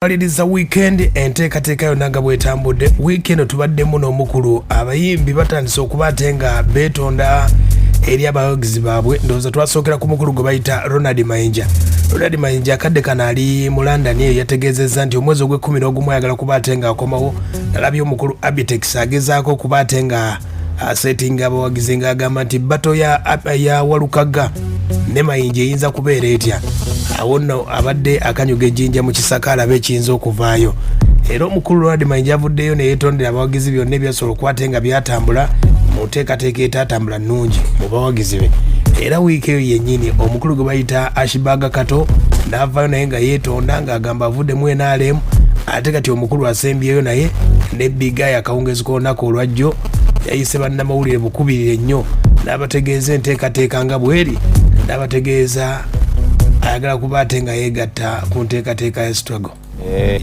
Aliriza weekend enteekateeka yonna nga bwetambudde. Weekend tubaddemu n'omukulu abayimbi batandise okuba ate nga beetonda eri abawagizi baabwe. Ndowooza twasookera ku mukulu gwe bayita Ronald Mayinja. Ronald Mayinja akadde kano ali mu London eyo yategeezezza nti omwezi ogw'11 ayagala kuba ate nga akomawo. Nalabye omukulu Abitex agezaako okuba ate nga asetinga abawagizi ng'agamba nti bato ya Walukaga ne Mayinja eyinza kubeera etya. Awo nno abadde akanyuga ejjinja mu kisaka alabe ekiyinza okuvaayo. Era omukulu Ronald Mayinja avuddeyo ne yeetondera abawagizi byonna ebyasobola okukwata nga byatambula mu nteekateeka etaatambula nnungi mu bawagizi be. Era wiiki eyo yennyini omukulu gwe bayita Ashibaga Kato n'avaayo naye nga yeetonda ng'agamba avudde mu NRM. Ate kati omukulu asembyeyo naye ne Bigayi akawungeezi k'olunaku olwajjo yayise bannamawulire bukubirire nnyo n'abategeeza enteekateeka nga bweri n'abategeeza ayagala kuba ate nga yeegatta ku nteekateeka ya struggle.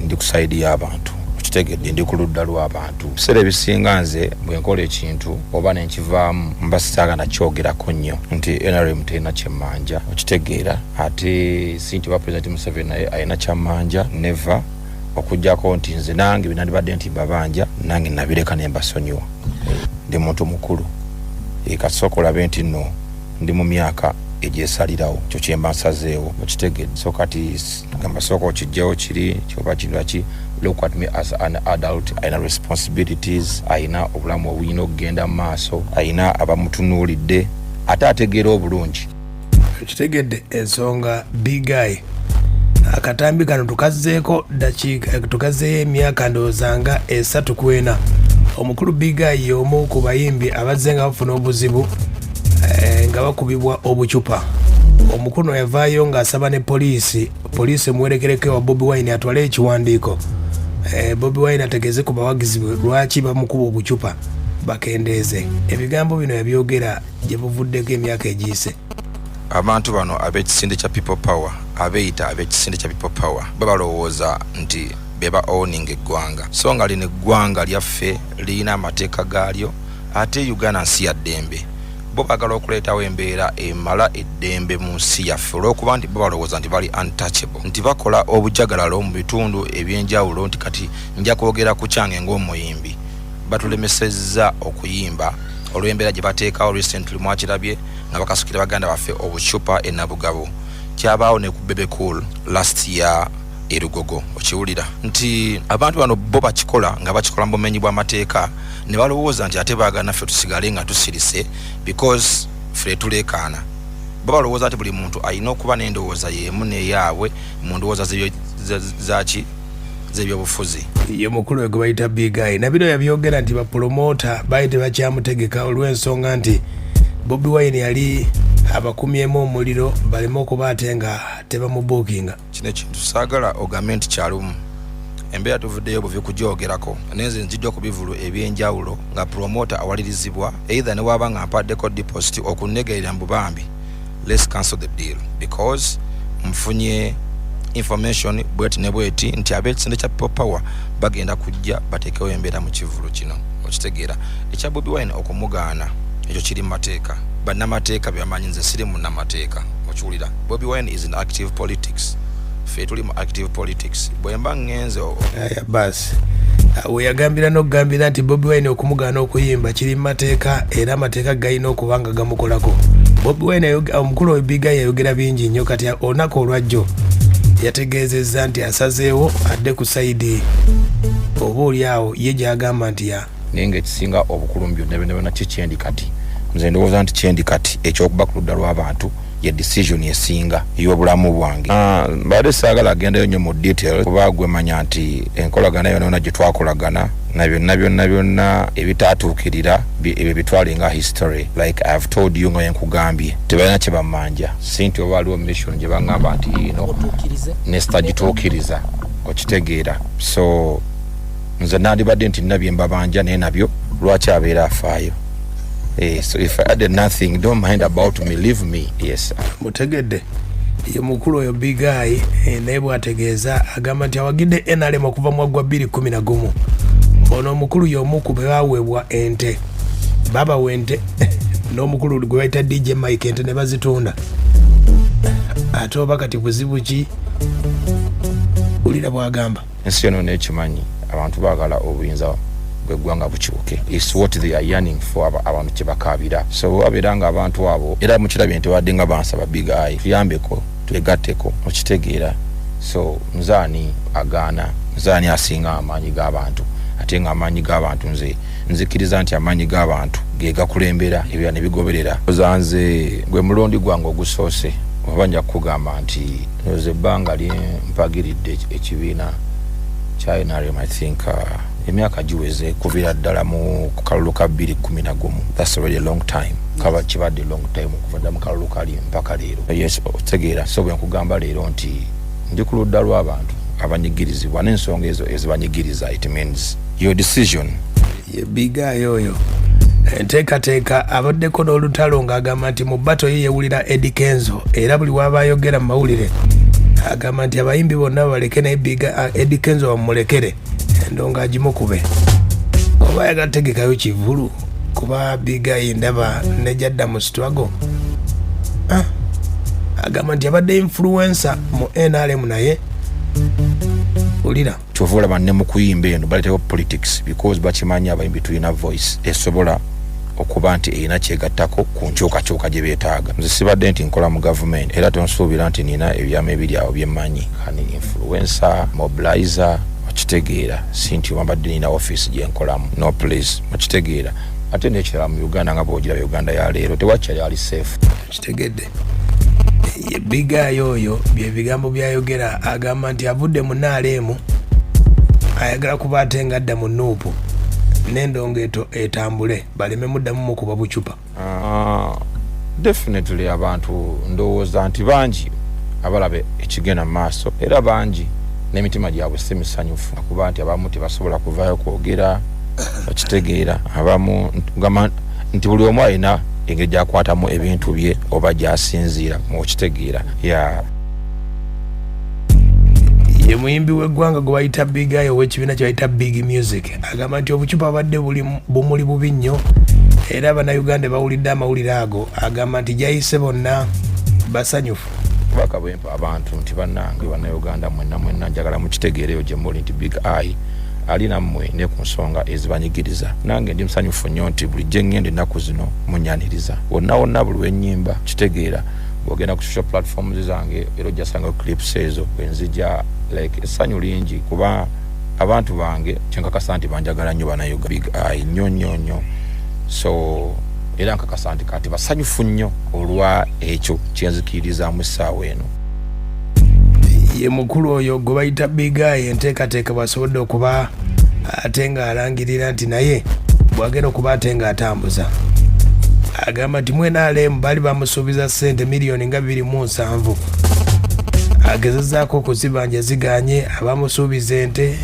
Ndi ku side y'abantu kitegedde ndi ku ludda lw'abantu. Biseera ebisinga nze bwe nkola ekintu oba ne nkivaamu mba sitaagala kyogerako nnyo nti NRM terina kyemmanja okitegeera ate si nti President Museveni naye alina kyammanja never okujjako nti nze nange binandibadde nti mbabanja nange nabireka ne mbasonyiwa. Ndi muntu mukulu kasooka olabe nti nno ndi mu myaka egyesalirawo kyo kyemba nsazeewo okitegedde. So kati gamba sooka okijjawo kiri kyoba kiraki look at me as an adult. Ayina responsibilities, ayina obulamu obuyina okugenda mu maaso, ayina abamutunuulidde ate ategeera obulungi. Okitegedde ensonga Bigayi akatambi kano tukazzeeko tukazzeeyo emyaka ndoozanga 3-4. Omukulu Bigayi y'omu ku bayimbi abazze nga bafuna obuzibu nga bakubibwa obucupa. Omukulu yavaayo ng'asaba ne poliisi emuwerekereko ewa Bobi Wine atwale ekiwandiiko. Bobi Wine ategeeze ku bawagizi bwe lwaki bamukuba obucupa bakendeeze. Ebigambo bino yabyogera gye buvuddeko emyaka egiyise. Abantu bano ab'ekisinde kya People Power abeeyita ab'ekisinde kya People Power balowooza nti beba owning eggwanga. So nga lino eggwanga lyaffe lirina amateeka gaalyo ate Uganda nsi ya ddembe. Bo bagala okuleetawo embeera emala eddembe mu nsi yaffe olw'okuba nti bo balowooza nti bali untouchable, nti bakola obujagalalo mu bitundu ebyenjawulo nti kati nja kwogera ku kyange ng'omuyimbi. Batulemesezza okuyimba olw'embeera gye bateekawo recently mwakirabye nga bakasukira baganda baffe obucupa e Nabugabo. Kyabaawo ne ku Bebe Cool last year erugogo okiwulira nti abantu bano bo bakikola nga bakikola mu bumenyi bw'amateeka ne balowooza nti ate baagala naffe tusigale nga tusirise because ffe tuleekaana. Bo balowooza nti buli muntu alina okuba n'endowooza y'emu n'eyaabwe mu ndowooza z'ebyobufuzi. Ye mukulu we gwe bayita Bigayi nabino yabyogera nti bapromota baali tebakyamutegeka olw'ensonga nti Bobi Wine yali abakumyemu omuliro baleme okuba ate nga tebamubuukinga. Kino ekintu saagala ogambe nti kyalumu embeera tuvuddeyo buvi kugyogerako nenze nzijja ku bivulu ebyenjawulo nga promota awalirizibwa either ne waba nga mpaddeko deposit okunegerera mu bubambi. Let's cancel the deal because mfunye information bweti ne bweti nti ab'ekisinde kya People Power bagenda kujja bateekewo embeera mu kivulu kino okitegeera. Ekya Bobi Wine okumugaana ekyo kiri mu mateeka. Bannamateeka byamanyi nze siri munnamateeka okiwulira. Bobi Wine is in active politics. Ffe tuli mu active politics. Bwe mba ngenze basi we yagambira n'okugambira nti Bobi Wine okumugaana okuyimba kiri mu mateeka era amateeka galina okuba nga gamukolako. Bobi Wine omukulu we Bigayi yayogera bingi nnyo kati olunaku olwajjo yategeezezza nti asazeewo adde ku sayidi oba oliawo ye gy'agamba nti naye ng'ekisinga obukulu mu byonna byonna kikyendi kati. Nze ndowooza nti kyendi kati ekyokuba ku ludda lw'abantu ye decision esinga ey'obulamu bwange. Mbadde saagala agendayo nnyo mu detail kuba gwe manya nti enkolagana yonna gye twakolagana na byonna ebitaatuukirira ebyo bitwale nga history. Like I have told you nga yenkugambye tebalina kye bamanja si nti oba aliwo mission gye baŋŋamba nti ino nesita gituukiriza okitegeera. So nze nandibadde nti nina bye mbabanja naye nabyo lwaki abeera afaayo. So if I added nothing, don't mind about me, leave me. Yes. Mutegedde ye mukulu oyo Bigayi naye bw'ategeeza agamba nti awagidde NRM okuva mu 2011. Ono omukulu y'omu ku be baweebwa ente babawa ente n'omukulu gwe bayita DJ Mike ente ne bazitunda ate oba kati buzibu ki wulira bwagamba ensi eno nekimanyi abantu baagala obuyinza bweggwanga bukibuke. It's what they are yearning for abantu kyebakaabira. So wabeera nga abantu abo era mukirabye nti wadde nga bansaba big eye tuyambeko twegatteko okitegeera. So nzaani agaana, nzaani asinga amaanyi g'abantu, ate nga amaanyi g'abantu nzikiriza nti amaanyi g'abantu ge gakulembera ebira ne bigoberera. Ozanze gwe mulondi gwange ogusoose oba nja kugamba nti nze ebbanga mpagiridde ekibiina kya NRM I think emyaka giweze kuviira ddala mu kalulu ka 2011. That's already a long time. Kaba kibadde long time okuva ddala mu kalulu kali mpaka leero. Yes, otegeera. So bwe nkugamba leero nti ndi ku ludda lw'abantu abanyigirizibwa n'ensonga ezo ezibanyigiriza. It means your decision. Ye biga yoyo enteekateeka abaddeko n'olutalo ng'agamba nti mu bbato ye yewulira Eddie Kenzo era buli waba ayogera mu mawulire agamba nti abayimbi bonna baleke naye biga Eddie Kenzo bamulekere endonga agimukube oba yagategekayo kivulu kuba biga yindaba nejadda mu struggle. Agamba nti abadde influencer mu NRM naye ulira kyovula banne mu kuyimba eno baletewo politics because bakimanyi abayimbi tulina voice esobola okuba nti erina kyegattako ku nkyukakyuka gye beetaaga. Nze sibadde nti nkola mu government era tonsuubira nti nina ebyama ebiri awo byemmanyi kani influencer mobilizer okitegeera si nti wambadde nina office gye nkolamu no please okitegeera. Ate nekirala mu Uganda nga bw'ogira Uganda ya leero tewakyali ali safe kitegedde. Ye biga yoyo bye bigambo byayogera agamba nti avudde mu NRM ayagala kuba ate nga adda mu NUP n'endongeeto etambule baleme muddamu mukuba bucupa. Definitely abantu ndowooza nti bangi abalabe ekigenda mu maaso era bangi n'emitima gyabwe si misanyufu kuba nti abamu tebasobola kuvaayo kwogera okitegeera. Abamu gamba nti buli omu alina engeri gyakwatamu ebintu bye oba gyasinziira okitegeera. Ye muyimbi w'eggwanga gwe bayita Big Eye ow'ekibiina kye bayita Big Music agamba nti obucupa badde bumuli bubi nnyo era Abannayuganda bawulidde amawulire ago. Agamba nti gyayise bonna basanyufu. Baka bwempa abantu nti bannange Bannayuganda mwenna njagala mukitegeereyo gye muli nti Big Eye alina mmwe ne ku nsonga ezibanyigiriza. Nange ndi musanyufu nnyo nti bulijjo ngende ennaku zino munyaniriza wonna buli wennyimba kitegeera. Bwogenda ku social platforms zange era ojjasanga clips ezo bwenzija like essanyu lingi kuba abantu bange kyenkakasa nti banjagala nnyo Bannayuganda Big Eye nnyo. So era nkakasa nti kati basanyufu nnyo olwa ekyo kyenzikiririzaamu essaawa eno. Ye mukulu oyo gwe bayita Big Eye enteekateeka bwasobodde okuba ate nga alangirira nti naye bwagenda okuba ate nga atambuza. Agamba nti mu NRM bali bamusuubiza ssente miliyoni nga 27 agezezaako okuzibanja ziganye abamusuubiza ente